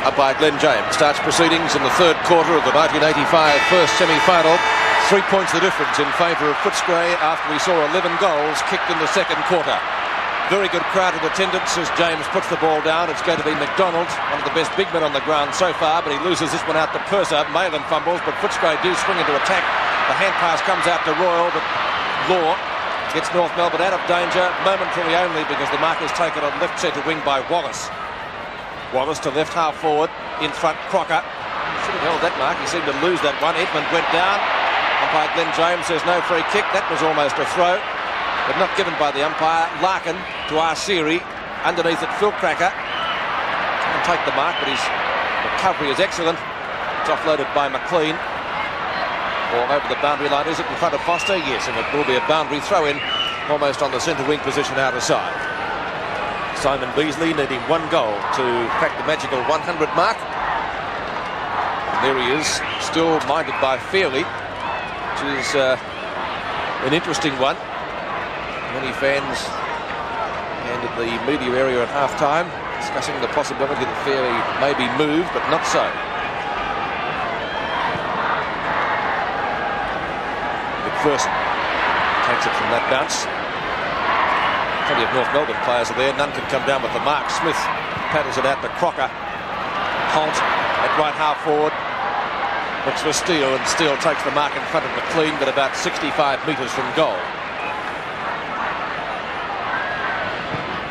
Umpire Glenn James starts proceedings in the third quarter of the 1985 first semi-final. 3 points the difference in favour of Footscray after we saw 11 goals kicked in the second quarter. Very good crowd in attendance as James puts the ball down. It's going to be McDonald, one of the best big men on the ground so far, but he loses this one out to Purser. Malin fumbles, but Footscray do swing into attack. The hand pass comes out to Royal, but Law gets North Melbourne out of danger, momentarily only, because the mark is taken on left centre wing by Wallace. Wallace to left half forward, in front Crocker. Should have held that mark, he seemed to lose that one. Edmund went down. Umpire Glenn James says no free kick. That was almost a throw, but not given by the umpire. Larkin to Arceri, underneath it Phil Cracker. Can't take the mark, but his recovery is excellent. It's offloaded by McLean. Ball over the boundary line. Is it in front of Foster? Yes, and it will be a boundary throw in, almost on the centre wing position outer side. Simon Beasley needing one goal to crack the magical 100 mark. And there he is, still minded by Fairley, which is an interesting one. Many fans and in the media area at half-time discussing the possibility that Fairley may be moved, but not so. McPherson takes it from that bounce. Plenty of North Melbourne players are there. None can come down with the mark. Smith paddles it out to Crocker. Holt at right half forward. Looks for Steele, and Steele takes the mark in front of McLean, but about 65 metres from goal.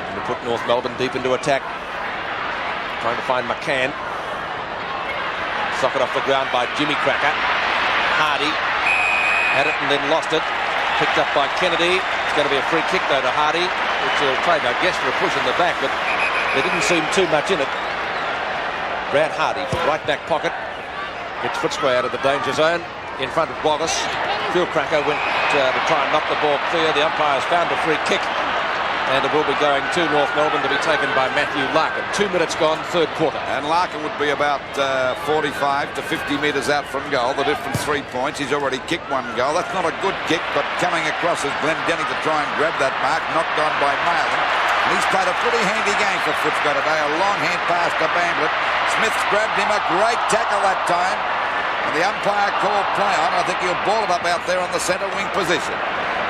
And to put North Melbourne deep into attack. Trying to find McCann. Socket off the ground by Jimmy Cracker. Hardy had it and then lost it. Picked up by Kennedy. It's going to be a free kick though to Hardy, which will take, I guess, for a push in the back, but there didn't seem too much in it. Brad Hardy from right back pocket gets Footscray out of the danger zone in front of Wallace. Phil Cracker went to try and knock the ball clear. The umpires found a free kick, and it will be going to North Melbourne to be taken by Matthew Larkin. 2 minutes gone, third quarter. And Larkin would be about 45 to 50 metres out from goal. The difference 3 points. He's already kicked one goal. That's not a good kick, but coming across is Glenn Denning to try and grab that mark. Knocked on by Malin. And he's played a pretty handy game for Footscray today. A long hand pass to Bamblett. Smith's grabbed him. A great tackle that time. And the umpire called play on. I think he'll ball it up out there on the centre wing position.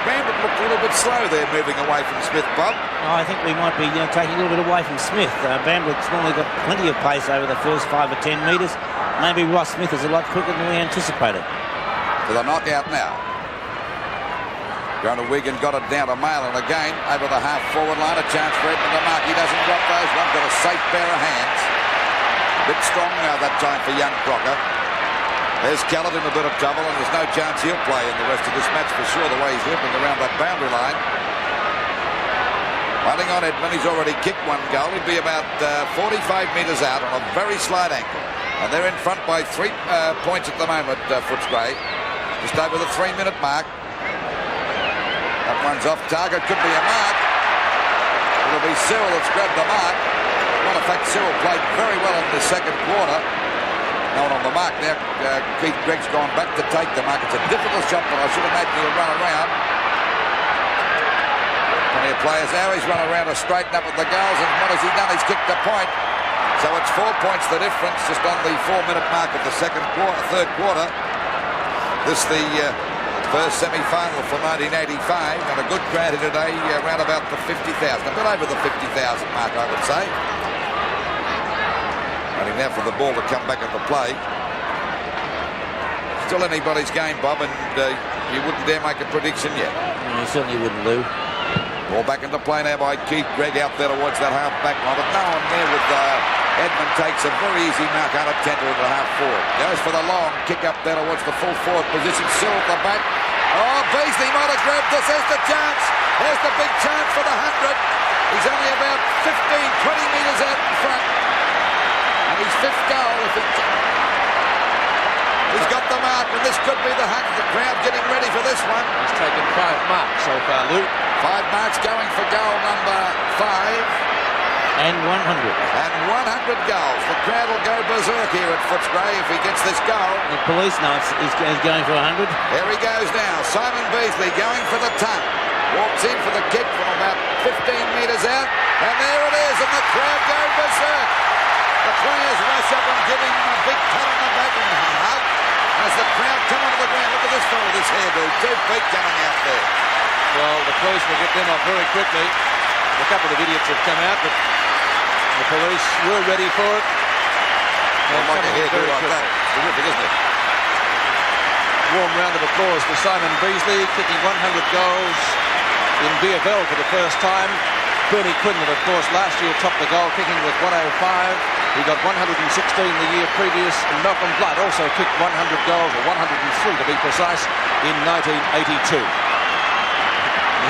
Bamblett looked a little bit slow there, moving away from Smith, Bob. I think we might be taking a little bit away from Smith. Bamblett's normally got plenty of pace over the first 5 or 10 metres. Maybe Ross Smith is a lot quicker than we anticipated. For the knockout now. Going to Wigan, got it down to Malin again, over the half-forward line. A chance for Edmund to mark. He doesn't drop those ones. Got a safe pair of hands. A bit strong now that time for young Crocker. There's Callett in a bit of trouble, and there's no chance he'll play in the rest of this match for sure, the way he's limping around that boundary line. Running on Edmund, he's already kicked one goal. He'd be about 45 metres out on a very slight ankle. And they're in front by 3 points at the moment, Footscray. Just over the 3-minute mark. That one's off target, could be a mark. It'll be Cyril that's grabbed the mark. Well, in fact, Cyril played very well in the second quarter. No one on the mark now. Keith Gregg's gone back to take the mark. It's a difficult shot, but I should imagine he'll run around. Plenty of players now. He's run around to straighten up at the goals, and what has he done? He's kicked a point. So it's 4 points the difference, just on the 4-minute mark of the third quarter. This the first semi-final for 1985, and a good crowd here today, around about the 50,000. A bit over the 50,000 mark, I would say. Waiting now for the ball to come back into play. Still anybody's game, Bob, and you wouldn't dare make a prediction yet. You certainly wouldn't, Lou. Ball back into play now by Keith Gregg out there towards that half-back line, but no one there with Edmund takes a very easy mark out of 10 to the half-forward. Goes for the long kick up there towards the full forward position. Still at the back. Oh, Beasley might have grabbed this. There's the chance. There's the big chance for the 100. He's only about 15, 20 metres out in front. And his 5th goal, he's got the mark, and this could be the 100. The crowd getting ready for this one. He's taken 5 marks so far, Luke. 5 marks going for goal number 5. And 100. And 100 goals. The crowd will go berserk here at Footscray if he gets this goal. The police know he's going for 100. Here he goes now. Simon Beasley going for the ton. Walks in for the kick from about 15 metres out. And there it is, and the crowd go berserk. The players rush up and give him a big pat on the back and hug as the crowd come onto the ground. Look at this fellow with his hairdo. 2 feet coming out there. Well, the police will get them off very quickly. A couple of idiots have come out, but the police were ready for it. Well, like a hairdo like that. It's terrific, isn't it? Warm round of applause for Simon Beasley, kicking 100 goals in BFL for the first time. Bernie Quinlan, of course, last year topped the goal kicking with 105. He got 116 the year previous. And Malcolm Blight also kicked 100 goals, or 103 to be precise, in 1982.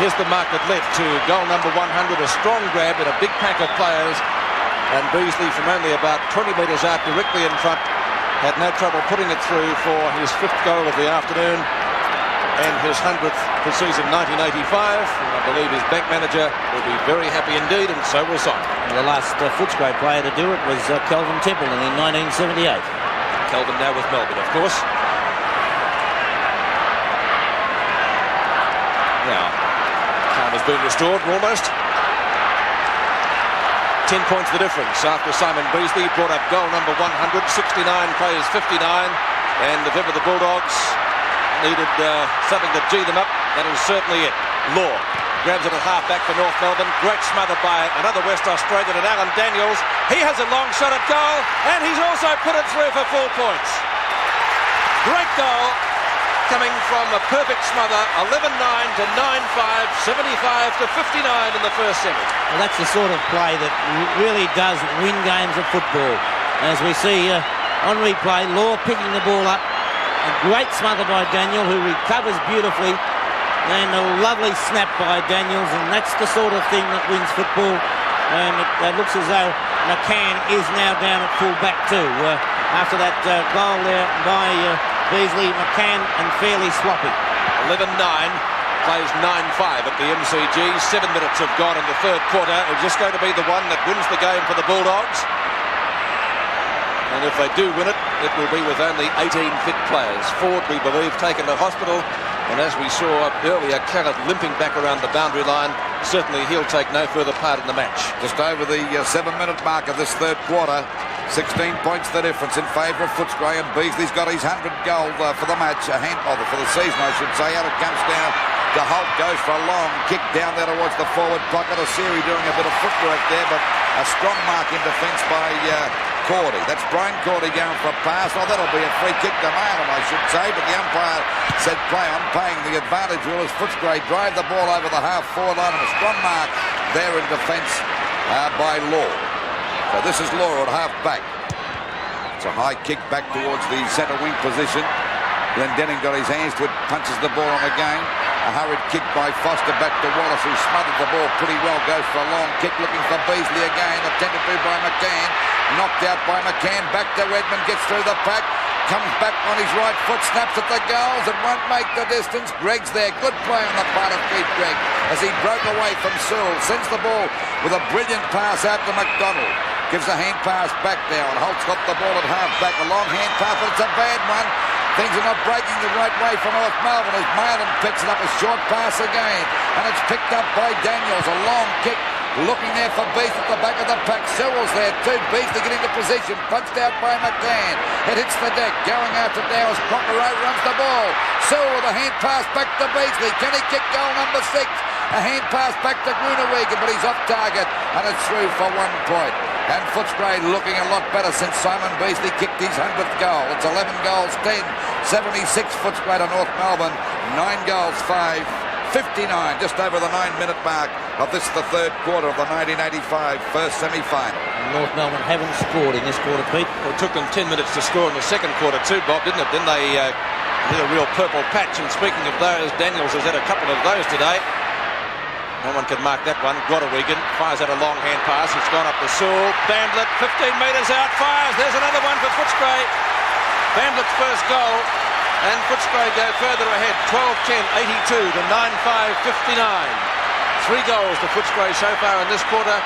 Here's the mark that led to goal number 100, a strong grab in a big pack of players. And Beasley, from only about 20 metres out, directly in front, had no trouble putting it through for his 5th goal of the afternoon and his 100th for season 1985. And I believe his bank manager will be very happy indeed, and so will Simon. The last Footscray player to do it was Kelvin Templeton in 1978. Kelvin now with Melbourne, of course. Now, calm has been restored almost. 10 points the difference after Simon Beasley brought up goal number 100. 69 plays 59, and if ever the Bulldogs needed something to G them up, that is certainly it. Law grabs it at half-back for North Melbourne. Great smother by another West Australian, and Alan Daniels. He has a long shot at goal, and he's also put it through for 4 points. Great goal coming from a perfect smother. 11-9 to 9-5, 75 to 59 in the first semi. Well, that's the sort of play that really does win games of football. As we see on replay, Law picking the ball up. A great smother by Daniel, who recovers beautifully. And a lovely snap by Daniels, and that's the sort of thing that wins football. And it looks as though McCann is now down at full back too. After that goal there by Beasley, McCann, and fairly sloppy. 11-9, plays 9-5 at the MCG. 7 minutes have gone in the third quarter. It's just going to be the one that wins the game for the Bulldogs. And if they do win it, it will be with only 18 fit players. Ford, we believe, taken to hospital. And as we saw earlier, Carrot limping back around the boundary line. Certainly he'll take no further part in the match. Just over the 7-minute mark of this third quarter. 16 points the difference in favour of Footscray, and Beasley's got his 100 goal for the match, for the season I should say. Out it comes down to Holt, goes for a long kick down there towards the forward pocket. Osiri doing a bit of footwork there, but a strong mark in defence by Cordy. That's Brian Cordy going for a pass. Oh, that'll be a free kick to Malum, I should say, but the umpire said play on, paying the advantage rule as Footscray drive the ball over the half-forward line, and a strong mark there in defence by Law. So this is Law at half-back. It's a high kick back towards the centre wing position. Glendenning got his hands to it, punches the ball on again. A hurried kick by Foster back to Wallace, who smothered the ball pretty well. Goes for a long kick, looking for Beasley again. Attended to by McCann. Knocked out by McCann. Back to Redmond, gets through the pack. Comes back on his right foot, snaps at the goals and won't make the distance. Gregg's there. Good play on the part of Keith Gregg as he broke away from Sewell. Sends the ball with a brilliant pass out to McDonald. Gives a hand pass back now, and Holt's got the ball at half-back. A long hand pass, but it's a bad one. Things are not breaking the right way for North Melbourne as Malum picks it up, a short pass again. And it's picked up by Daniels. A long kick. Looking there for Beasley at the back of the pack. Sewell's there too. Beasley getting the position. Punched out by McCann. It hits the deck. Going out to Dowers. Crocker runs the ball. Sewell with a hand pass back to Beasley. Can he kick goal number 6? A hand pass back to Grunewegen, but he's off target. And it's through for 1 point. And Footscray looking a lot better since Simon Beasley kicked his 100th goal. It's 11 goals, 10. 76 Footscray to North Melbourne. 9 goals, 5. 59, just over the 9-minute mark of this, the third quarter of the 1985 first semi-final. North Melbourne haven't scored in this quarter, Pete. Well, it took them 10 minutes to score in the second quarter too, Bob, didn't it? Then they hit a real purple patch, and speaking of those, Daniels has had a couple of those today. No one can mark that one. Grunewegen fires out a long hand pass. It's gone up to Sewell. Bandlet, 15 metres out, fires. There's another one for Footscray. Bandlet's first goal. And Footscray go further ahead, 12-10, 82 to 9-5, 59. 3 goals to Footscray so far in this quarter,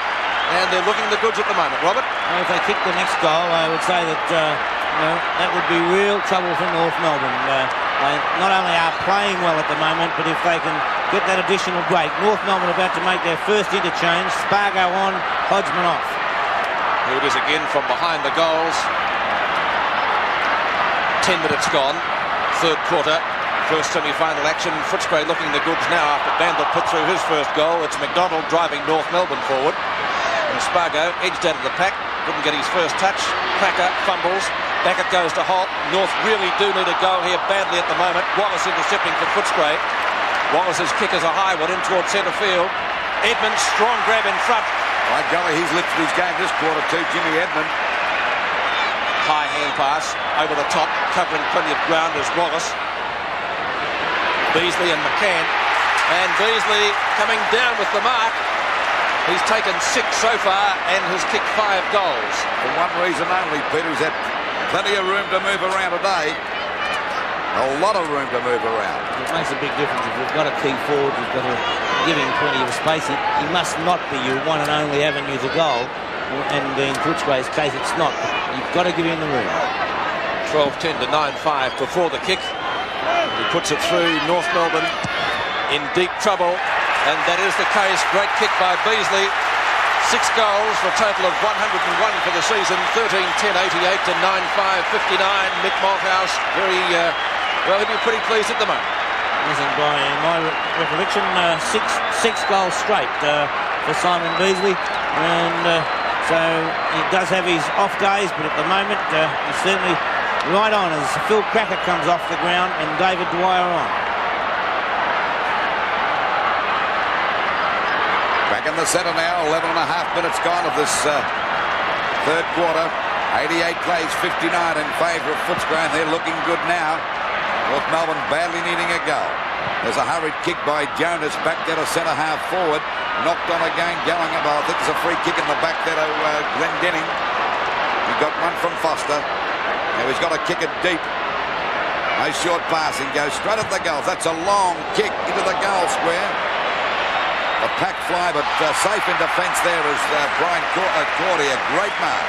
and they're looking the goods at the moment. Robert? Well, if they kick the next goal, I would say that that would be real trouble for North Melbourne. They not only are playing well at the moment, but if they can get that additional break. North Melbourne about to make their first interchange. Spargo on, Hodgman off. Here it is again from behind the goals. 10 minutes gone, third quarter, first semi-final action. Footscray looking the goods now after Bandit put through his first goal. It's McDonald driving North Melbourne forward. And Spargo edged out of the pack, didn't get his first touch. Cracker fumbles, back it goes to Holt. North really do need a goal here badly at the moment. Wallace intercepting for Footscray. Wallace's kick is a high one in towards centre field. Edmonds, strong grab in front. By golly, he's lifted his game this quarter too, Jimmy Edmond. High hand pass over the top, covering plenty of ground as Wallace. Beasley and McCann. And Beasley coming down with the mark. He's taken 6 so far and has kicked 5 goals. For one reason only, Peter, he's had plenty of room to move around today. A lot of room to move around. It makes a big difference. If you've got a key forward, you've got to give him plenty of space. He must not be your one and only avenue to goal. And in Footscray's case, it's not. You've got to give him the room. 12-10 to 9-5 before the kick. He puts it through. North Melbourne in deep trouble. And that is the case. Great kick by Beasley. 6 goals for a total of 101 for the season. 13-10, 88 to 9-5, 59. Mick Malthouse, well, he'll be pretty pleased at the moment. Listen, by my recollection, six goals straight for Simon Beasley. And so he does have his off days, but at the moment he's certainly right on as Phil Cracker comes off the ground and David Dwyer on. Back in the centre now, 11 and a half minutes gone of this third quarter. 88 plays, 59 in favour of Footscray, and they're looking good now. North Melbourne badly needing a goal. There's a hurried kick by Jonas back there to centre half forward. Knocked on again, going up. I think there's a free kick in the back there to Glendenning. He got one from Foster. Now he's got to kick it deep. No short passing, goes straight at the goals. That's a long kick into the goal square. A pack fly, but safe in defence there is Brian Cordy, a great mark.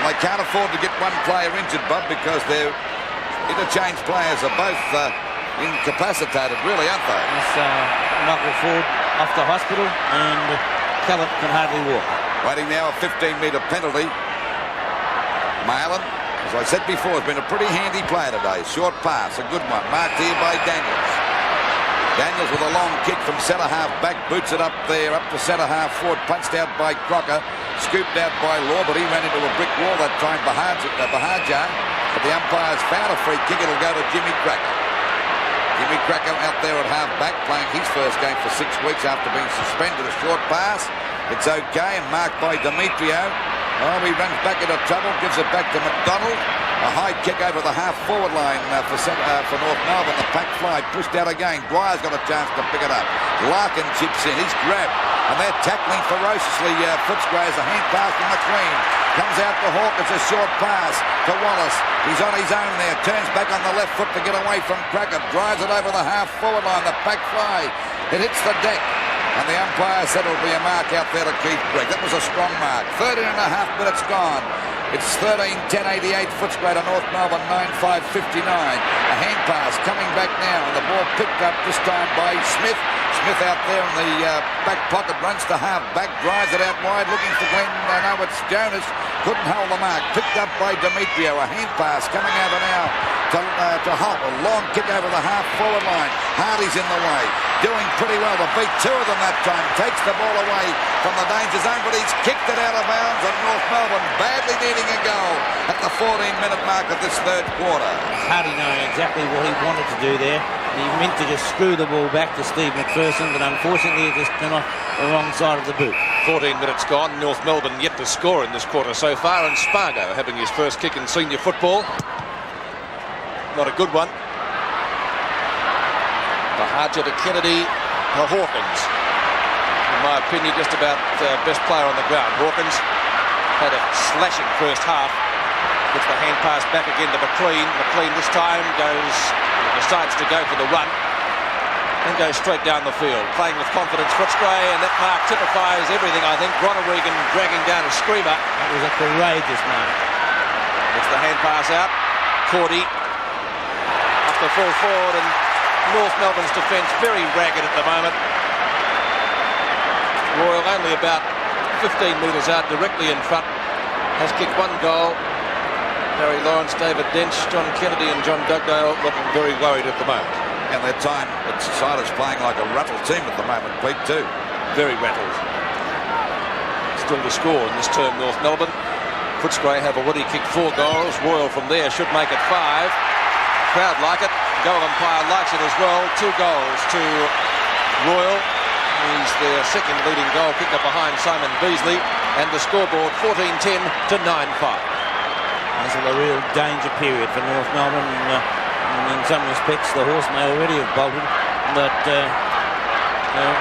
And they can't afford to get one player injured, Bob, because they're interchange players are both incapacitated, really, aren't they? It's Michael Ford off to hospital, and Callett can hardly walk. Waiting now a 15-metre penalty. Malin, as I said before, has been a pretty handy player today. Short pass, a good one, marked here by Daniels. Daniels with a long kick from centre half back, boots it up there, up to centre half forward, punched out by Crocker, scooped out by Law, but he ran into a brick wall that time, Bahajar. But the umpire's found a free kick. It'll go to Jimmy Cracker. Jimmy Cracker out there at half back, playing his first game for 6 weeks after being suspended. A short pass. It's okay, and marked by Demetrio. Oh, he runs back into trouble, gives it back to McDonald. A high kick over the half-forward line for North Melbourne. The pack fly pushed out again. Dwyer's got a chance to pick it up. Larkin chips in. He's grabbed. And they're tackling ferociously. Footscray has a hand pass from McLean. Comes out to Hawk. It's a short pass to Wallace. He's on his own there. Turns back on the left foot to get away from Cracker. Drives it over the half-forward line. The pack fly. It hits the deck. And the umpire said it'll be a mark out there to Keith Brigg. That was a strong mark. 13 and a half minutes gone. It's 13-10-88, Footscray to North Melbourne, 9-5-59. A hand pass coming back now, and the ball picked up this time by Smith. Smith out there in the back pocket, runs to half back, drives it out wide, looking for Glenn. No, it's Jonas. Couldn't hold the mark. Picked up by Demetrio. A hand pass coming out now to Holt. A long kick over the half-forward line. Hardy's in the way. Doing pretty well to beat 2 of them that time. Takes the ball away from the danger zone, but he's kicked it out of bounds, and North Melbourne badly needing a goal at the 14-minute mark of this third quarter. Hardy knowing exactly what he wanted to do there. He meant to just screw the ball back to Steve McPherson, but unfortunately it just came off the wrong side of the boot. 14 minutes gone. North Melbourne yet to score in this quarter so far, and Spargo having his first kick in senior football. Not a good one. Bahajar to Kennedy to Hawkins. In my opinion, just about best player on the ground. Hawkins had a slashing first half. Gets the hand pass back again to McLean. McLean this time decides to go for the run and goes straight down the field. Playing with confidence, Footscray, and that mark typifies everything, I think. Ronald dragging down a screamer. That was a courageous mark. Gets the hand pass out. Cordy up the full forward, and North Melbourne's defence very ragged at the moment. Royal only about 15 metres out, directly in front, has kicked 1 goal. Barry Lawrence, David Dench, John Kennedy and John Dugdale looking very worried at the moment. And their time, it's Cider's playing like a rattled team at the moment, Pete, too. Very rattled. Still to score in this term, North Melbourne. Footscray have already kicked 4 goals. Royal from there should make it 5. Crowd like it. Goal umpire likes it as well. 2 goals to Royal. He's their second leading goal kicker behind Simon Beasley. And the scoreboard 14-10 to 9-5. This is a real danger period for North Melbourne. And in some respects, the horse may already have bolted. But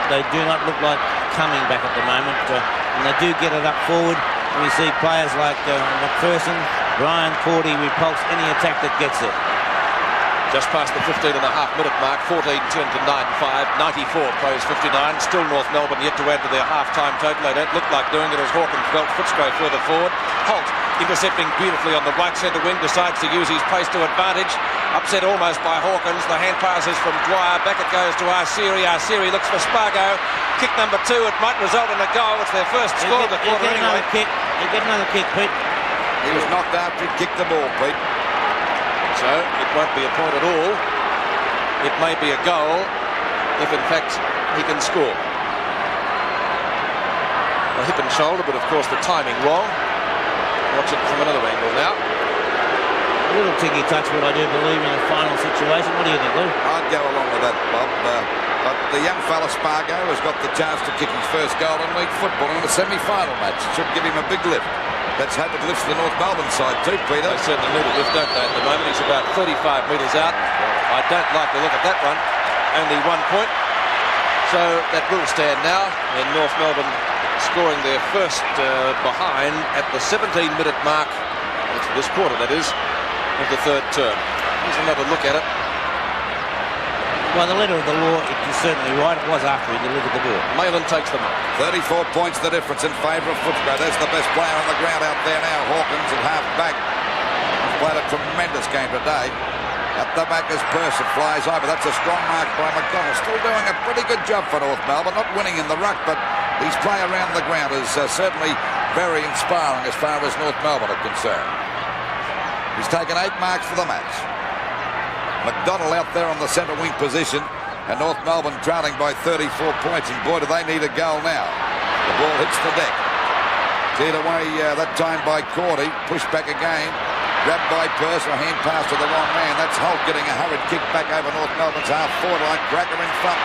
they do not look like coming back at the moment. And they do get it up forward. And we see players like McPherson, Brian Cordy repulse any attack that gets it. Just past the 15.5-minute mark, 14-10 to 9-5, 94 plays 59. Still North Melbourne yet to add to their half-time total. They don't look like doing it as Hawkins felt Footscray further forward. Holt intercepting beautifully on the right centre wing, decides to use his pace to advantage. Upset almost by Hawkins. The hand passes from Dwyer. Back it goes to Arceri. Arceri looks for Spargo. Kick number 2. It might result in a goal. It's their first score of the quarter anyway. He'll get another kick, Pete. He was knocked after he kicked the ball, Pete. So it won't be a point at all. It may be a goal if in fact he can score. A hip and shoulder, but of course the timing wrong. Watch it from another angle now. A little ticky touch, but I do believe in a final situation. What do you think, Lou? I'd go along with that, Bob. But the young fella Spargo has got the chance to kick his first goal in league football in a semi-final match. It should give him a big lift. Let's hope it lifts the North Melbourne side too, Peter. They certainly need a lift, don't they, at the moment? He's about 35 metres out. I don't like the look at that one. Only 1 point. So that will stand now. And North Melbourne scoring their first behind at the 17-minute mark. That's this quarter, that is, of the third term. Here's another look at it. By the letter of the law, it is certainly right. It was after he delivered the ball. Malin takes them up. 34 points the difference in favour of Footscray. There's the best player on the ground out there now. Hawkins at half back. He's played a tremendous game today. At the back as Person flies over. That's a strong mark by McDonald. Still doing a pretty good job for North Melbourne. Not winning in the ruck, but his play around the ground is certainly very inspiring as far as North Melbourne are concerned. He's taken 8 marks for the match. McDonald out there on the centre wing position, and North Melbourne trailing by 34 points, and boy do they need a goal now. The ball hits the deck. Cleared away that time by Cordy. Pushed back again. Grabbed by Purse. A hand pass to the wrong man. That's Holt getting a hurried kick back over North Melbourne's half forward line. Cracker in front.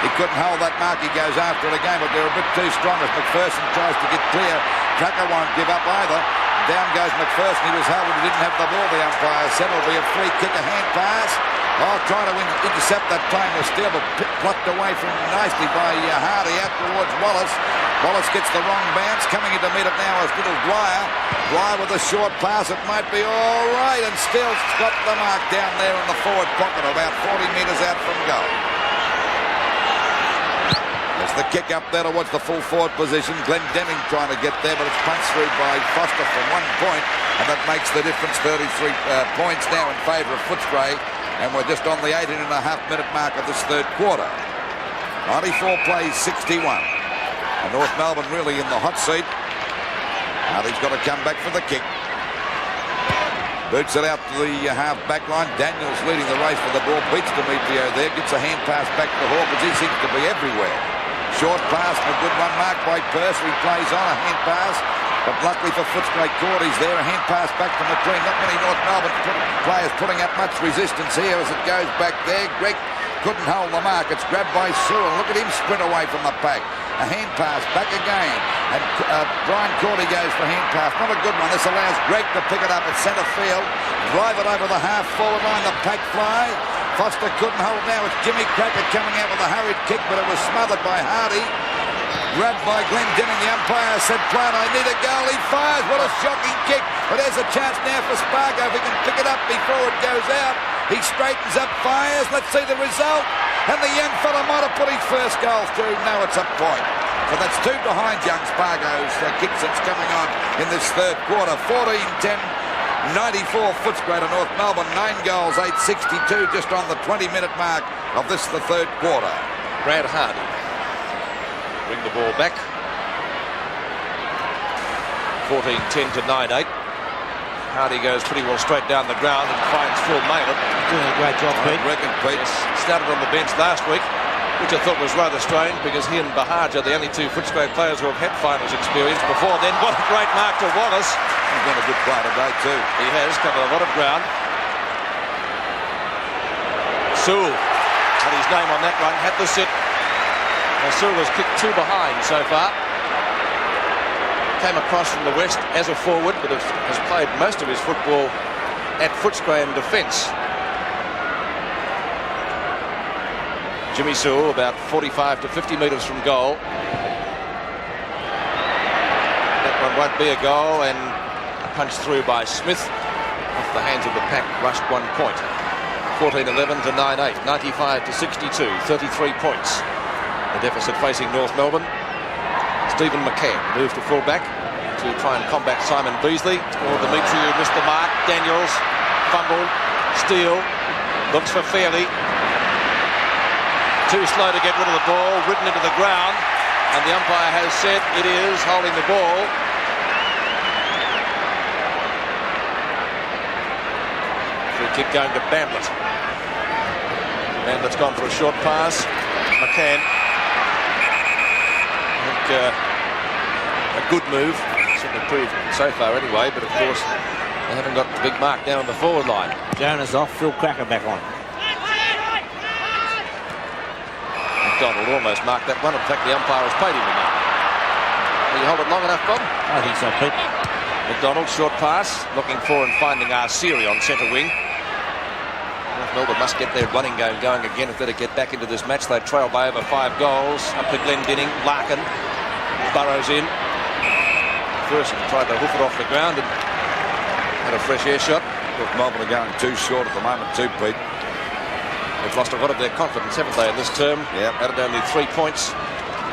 He couldn't hold that mark. He goes after it again, but they're a bit too strong as McPherson tries to get clear. Cracker won't give up either. Down goes McPherson. He was held, but he didn't have the ball. The umpire said it'll be a free kick, a hand pass. Oh, trying to intercept that time was still, but plucked away from nicely by Hardy out towards Wallace. Wallace gets the wrong bounce. Coming in to meet it now is little Dwyer. Dwyer with a short pass. It might be all right, and still got the mark down there in the forward pocket, about 40 metres out from goal. There's the kick up there towards the full forward position. Glenn Denning trying to get there, but it's punched through by Foster from 1 point, and that makes the difference 33 points now in favour of Footscray, and we're just on the 18.5-minute mark of this third quarter. 94 plays 61, and North Melbourne really in the hot seat. Hardy's got to come back for the kick. Boots it out to the half back line. Daniels leading the race for the ball. Beats Demetrio there. Gets a hand pass back to Hawkins. He seems to be everywhere. Short pass and a good one marked by Purse. He plays on a hand pass. But luckily for Footscray, Cordy's there. A hand pass back to McLean. Not many North Melbourne players putting up much resistance here as it goes back there. Greg couldn't hold the mark. It's grabbed by Sewell. Look at him sprint away from the pack. A hand pass back again. And Brian Cordy goes for hand pass. Not a good one. This allows Greg to pick it up at centre field. Drive it over the half forward line. The pack fly. Foster couldn't hold now. It's Jimmy Cracker coming out with a hurried kick, but it was smothered by Hardy. Grabbed by Glenn Denning. The umpire said, "Plan, I need a goal." He fires. What a shocking kick. But there's a chance now for Spargo if he can pick it up before it goes out. He straightens up, fires. Let's see the result. And the young fella might have put his first goal through. Now it's a point. So that's 2 behind young Spargo's kicks that's coming on in this third quarter. 14-10. 94 Footscray to North Melbourne. 9 goals, 8:62, just on the 20-minute mark of this, the third quarter. Brad Hardy. Bring the ball back. 14-10 to 9-8. Hardy goes pretty well straight down the ground and finds Phil Maylett. Doing a great job, Pete. I reckon, Pete. Yes, started on the bench last week, which I thought was rather strange because he and Bahaj are the only two Footscray players who have had finals experience before then. What a great mark to Wallace. He's done a good play today too. He has covered a lot of ground. Sewell had his name on that one, had the sit. Now Sewell has kicked two behind so far. Came across from the west as a forward, but has played most of his football at Footscray in defence. Jimmy Sewell about 45 to 50 metres from goal. That one won't be a goal, and a punch through by Smith off the hands of the pack, rushed 1 point. 14-11 to 9-8, 95 to 62, 33 points. The deficit facing North Melbourne. Stephen McCann moved to fullback to try and combat Simon Beasley. Or Demetriou missed the mark. Daniels fumbled. Steele looks for Fairley. Too slow to get rid of the ball. Ridden into the ground. And the umpire has said it is holding the ball. Free kick going to Bandlet. Bandlet's gone for a short pass. McCann. A good move, certainly proved so far anyway, but of course they haven't got the big mark down on the forward line. Jonas off, Phil Cracker back on. McDonald almost marked that one. In fact, the umpire has paid him the mark. Will you hold it long enough, Bob? I think so, Pete. McDonald, short pass, looking for and finding Arsiri on centre wing. North Melbourne must get their running game going again if they're to get back into this match. They trail by over 5 goals. Up to Glendinning, Larkin. Burrows in. First tried to hoof it off the ground and had a fresh air shot. Look, Melbourne are going too short at the moment too, Pete. They've lost a lot of their confidence, haven't they, in this term? Yep. Added only 3 points.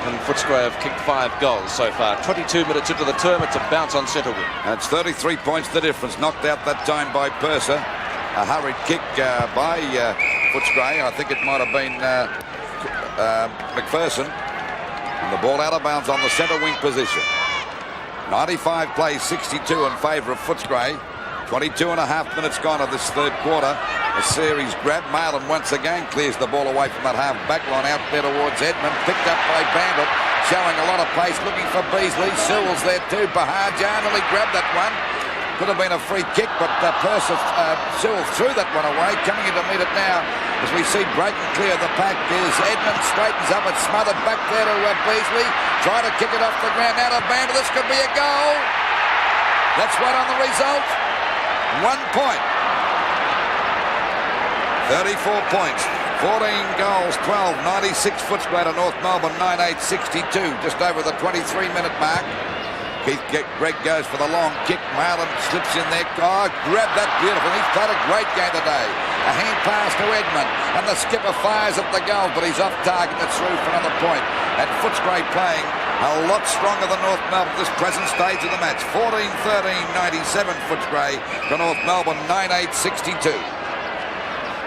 And Footscray have kicked 5 goals so far. 22 minutes into the term, it's a bounce on centre wing. That's 33 points the difference. Knocked out that time by Purser. A hurried kick by Footscray. I think it might have been McPherson. And the ball out of bounds on the centre wing position. 95 plays, 62 in favour of Footscray. 22 and a half minutes gone of this third quarter. A series grab. Marlin once again clears the ball away from that half back line out there towards Edmund. Picked up by Bandit. Showing a lot of pace. Looking for Beasley. Sewell's there too. Bahajar nearly grabbed that one. Could have been a free kick, but Sewell threw that one away. Coming in to meet it now, as we see breaking clear of the pack is Edmund. Straightens up. It's smothered back there to Beasley. Try to kick it off the ground. Out of Bandit. This could be a goal. That's right on the result. 1 point. 34 points. 14 goals, 12, 96 Footscray to North Melbourne, 9-8-62. Just over the 23-minute mark. Greg goes for the long kick. Marlin slips in there. Oh, grabbed that beautiful. He's played a great game today. A hand pass to Edmund. And the skipper fires at the goal, but he's off target. It's through for another point. And Footscray playing a lot stronger than North Melbourne at this present stage of the match. 14-13, 97 Footscray to North Melbourne, 9-8-62.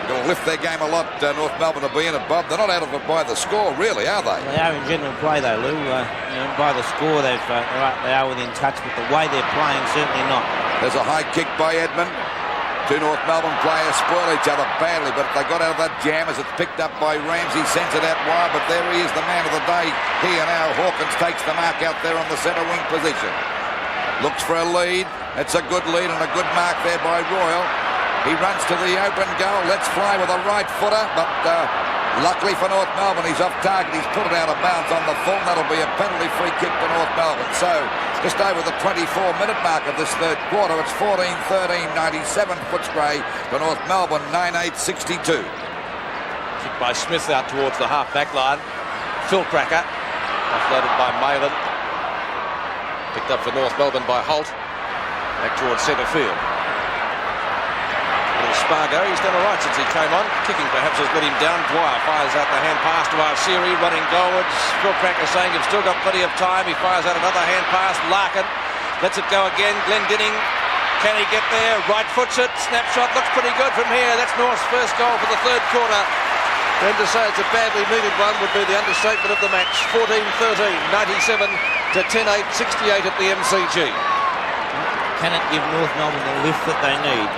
Going to lift their game a lot, North Melbourne will be in it, Bob. They're not out of it by the score, really, are they? They are in general play, though, Lou. By the score, they are within touch, but the way they're playing, certainly not. There's a high kick by Edmund. Two North Melbourne players spoil each other badly, but they got out of that jam as it's picked up by Ramsey. Sends it out wide, but there he is, the man of the day. Here now, Hawkins takes the mark out there on the centre wing position. Looks for a lead. It's a good lead and a good mark there by Royal. He runs to the open goal. Let's fly with a right footer, but luckily for North Melbourne, he's off target. He's put it out of bounds on the full. That'll be a penalty free kick to North Melbourne. So just over the 24-minute mark of this third quarter, it's 14-13, 97 Footscray to North Melbourne, 9-8-62. Kick by Smith out towards the half-back line. Phil Cracker, offloaded by Malin. Picked up for North Melbourne by Holt. Back towards centre field. Spargo, he's done all right since he came on. Kicking perhaps has let him down. Dwyer fires out the hand pass to Arsiri, running goalwards. Phil Cracker saying you've still got plenty of time. He fires out another hand pass. Larkin lets it go again. Glendinning, can he get there? Right foots it. Snapshot looks pretty good from here. That's North's first goal for the third quarter. And to say it's a badly needed one would be the understatement of the match. 14-13, 97 to 10-8, 68 at the MCG. can it give North Melbourne the lift that they need?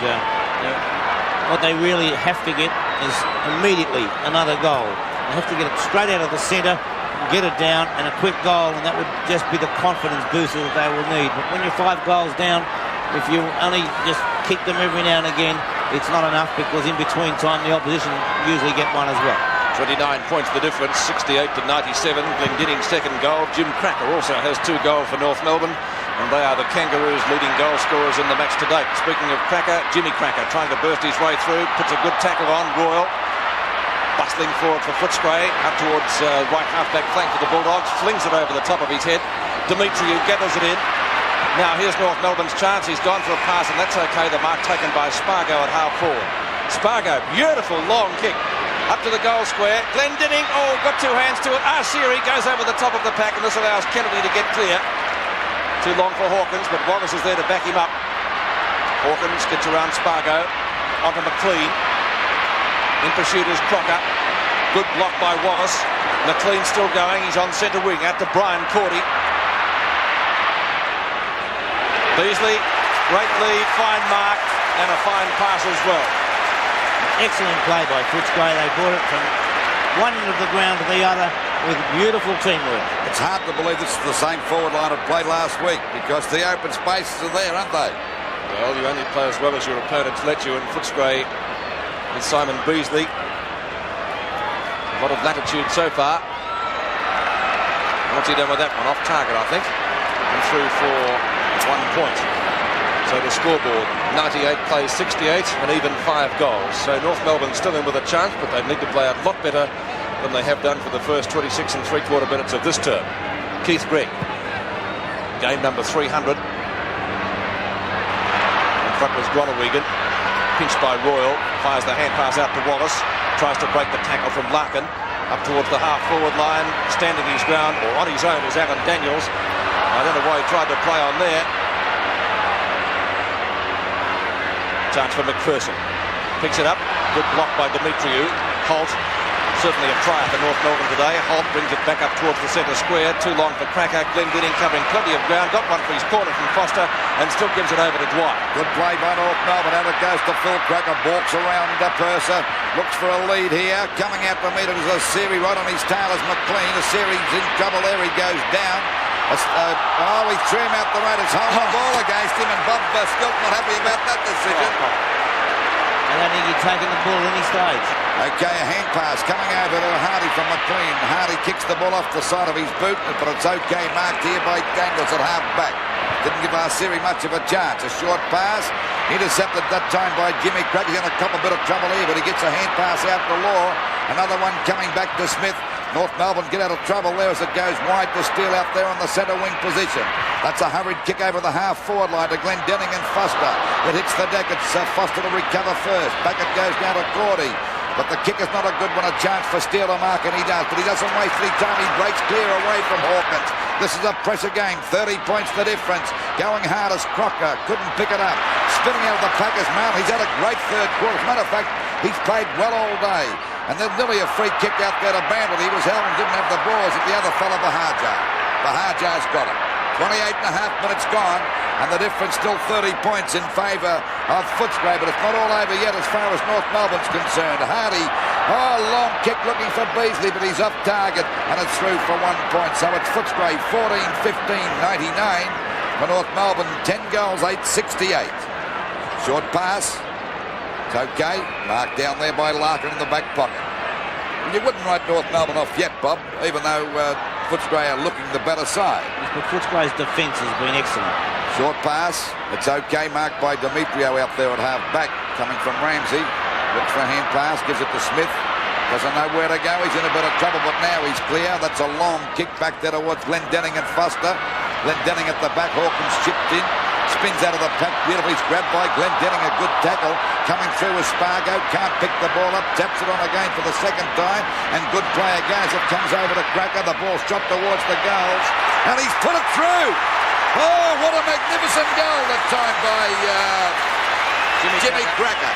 What they really have to get is immediately another goal. They have to get it straight out of the centre, get it down, and a quick goal, and that would just be the confidence booster that they will need. But when you're 5 goals down, if you only just kick them every now and again, it's not enough, because in between time the opposition usually get one as well. 29 points the difference, 68 to 97. Glendinning's second goal. Jim Cracker also has 2 goals for North Melbourne, and they are the Kangaroos' leading goal scorers in the match to date. Speaking of Cracker, Jimmy Cracker trying to burst his way through, puts a good tackle on Royal. Bustling forward for Footscray, up towards right half-back flank for the Bulldogs, flings it over the top of his head. Demetriou gathers it in. Now here's North Melbourne's chance. He's gone for a pass, and that's okay. The mark taken by Spargo at half-forward. Spargo, beautiful long kick. Up to the goal square. Glendinning, got 2 hands to it. Arshiri goes over the top of the pack, and this allows Kennedy to get clear. Too long for Hawkins, but Wallace is there to back him up. Hawkins gets around Spargo. Onto McLean. In pursuit is Crocker. Good block by Wallace. McLean still going. He's on centre wing. Out to Brian Cordy. Beasley, great lead, fine mark, and a fine pass as well. Excellent play by Footscray. They brought it from one end of the ground to the other with beautiful teamwork. It's hard to believe this is the same forward line that played last week, because the open spaces are there, aren't they? Well, you only play as well as your opponents let you, and Footscray with Simon Beasley. A lot of latitude so far. What's he done with that one? Off target, I think. And through for 1 point. So the scoreboard, 98 plays 68, and even 5 goals. So North Melbourne still in with a chance, but they need to play a lot better than they have done for the first 26 3/4 minutes of this term. Keith Gregg, game number 300. In front was Gronewegan, pinched by Royal, fires the hand pass out to Wallace, tries to break the tackle from Larkin, up towards the half-forward line, standing his ground, or on his own, is Alan Daniels. I don't know why he tried to play on there. Chance for McPherson. Picks it up. Good block by Demetriou. Holt. Certainly a try for North Melbourne today. Holt brings it back up towards the centre square. Too long for Cracker. Glendinnning covering plenty of ground. Got one for his corner from Foster, and still gives it over to Dwight. Good play by North Melbourne. Out it goes to Phil Cracker. Walks around Purser. Looks for a lead here. Coming out to meet it is Asiri. Right on his tail is McLean. Asiri's in trouble there. He goes down. He threw him out the road. It's holding the ball against him, and Bob Skelton not happy about that decision. I don't think he'd taken the ball at any stage. Okay, a hand pass coming over to Hardy from McLean. Hardy kicks the ball off the side of his boot, but it's okay, marked here by Daniels at half back. Didn't give Arshiri much of a chance. A short pass, intercepted that time by Jimmy Craig. He's in a bit of trouble here, but he gets a hand pass out to Law. Another one coming back to Smith. North Melbourne get out of trouble there as it goes wide to Steele out there on the centre wing position. That's a hurried kick over the half-forward line to Glendenning and Foster. It hits the deck. It's Foster to recover first. Back it goes down to Gordy. But the kick is not a good one. A chance for Steele to mark, and he does. But he doesn't waste any time. He breaks clear away from Hawkins. This is a pressure game. 30 points the difference. Going hard as Crocker. Couldn't pick it up. Spinning out of the Packers' mount. He's had a great third quarter. As a matter of fact, he's played well all day. And there's nearly a free kick out there to Bandit. He was held and didn't have the balls at the other fella, Bahajar. Bahajar's got it. 28.5 minutes gone, and the difference still 30 points in favour of Footscray, but it's not all over yet as far as North Melbourne's concerned. Hardy, long kick looking for Beasley, but he's off target, and it's through for 1 point. So it's Footscray 14-15-99 for North Melbourne, 10 goals, 8-68. Short pass. It's okay. Marked down there by Larkin in the back pocket. You wouldn't write North Melbourne off yet, Bob, even though Footscray are looking the better side. But Footscray's defence has been excellent. Short pass. It's okay. Marked by Demetriou out there at half back. Coming from Ramsey. Looks for a hand pass. Gives it to Smith. Doesn't know where to go. He's in a bit of trouble, but now he's clear. That's a long kick back there towards Glendenning and Foster. Glendenning at the back. Hawkins chipped in. Spins out of the pack beautifully. He's grabbed by Glendenning. A good tackle. Coming through with Spargo. Can't pick the ball up. Taps it on again for the second time. And good play again as it comes over to Cracker. The ball shot towards the goals. And he's put it through. Oh, what a magnificent goal that time by Jimmy Cracker.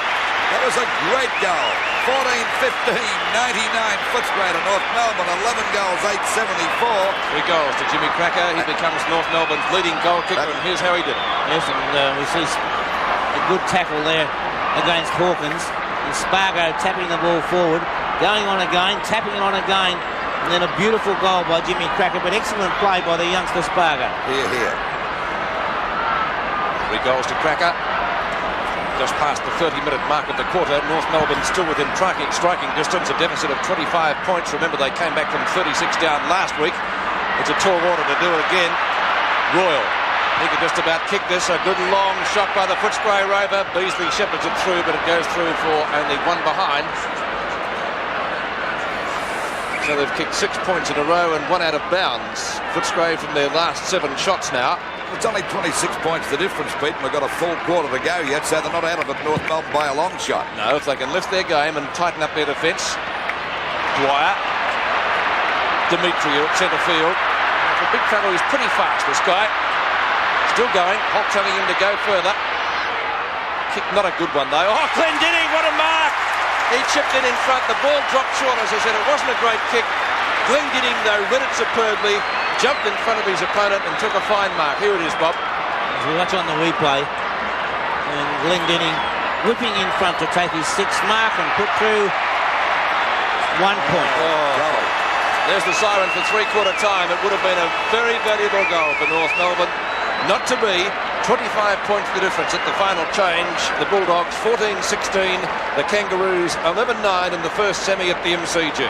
That was a great goal. 14-15, 99 Footscray to North Melbourne. 11 goals, 874. 3 goals to Jimmy Cracker. He becomes North Melbourne's leading goal kicker, and here's how he did it. Yes, and we see a good tackle there against Hawkins. And Spargo tapping the ball forward, going on again, tapping it on again, and then a beautiful goal by Jimmy Cracker, but excellent play by the youngster Spargo. Here. 3 goals to Cracker. Just past the 30-minute mark of the quarter. North Melbourne still within striking distance, a deficit of 25 points. Remember, they came back from 36 down last week. It's a tall order to do it again. Royal, he could just about kick this. A good long shot by the Footscray Rover. Beasley shepherds it through, but it goes through for only 1 behind. So they've kicked 6 points in a row and 1 out of bounds. Footscray from their last 7 shots now. It's only 26 points the difference, Pete, and we've got a full quarter to go yet, so they're not out of it, North Melbourne, by a long shot. No, if they can lift their game and tighten up their defence. Dwyer. Dimitri at centre field. The big fellow, he's pretty fast, this guy. Still going. Holt telling him to go further. Kick, not a good one, though. Oh, Glendinning, what a mark! He chipped in front. The ball dropped short, as I said. It wasn't a great kick. Glendinning, though, read it superbly. Jumped in front of his opponent and took a fine mark. Here it is, Bob. As we watch on the replay, and Glendinning whipping in front to take his 6th mark and put through 1 point. Oh, there's the siren for 3/4 time. It would have been a very valuable goal for North Melbourne. Not to be. 25 points the difference at the final change. The Bulldogs 14-16. The Kangaroos 11-9 in the first semi at the MCG.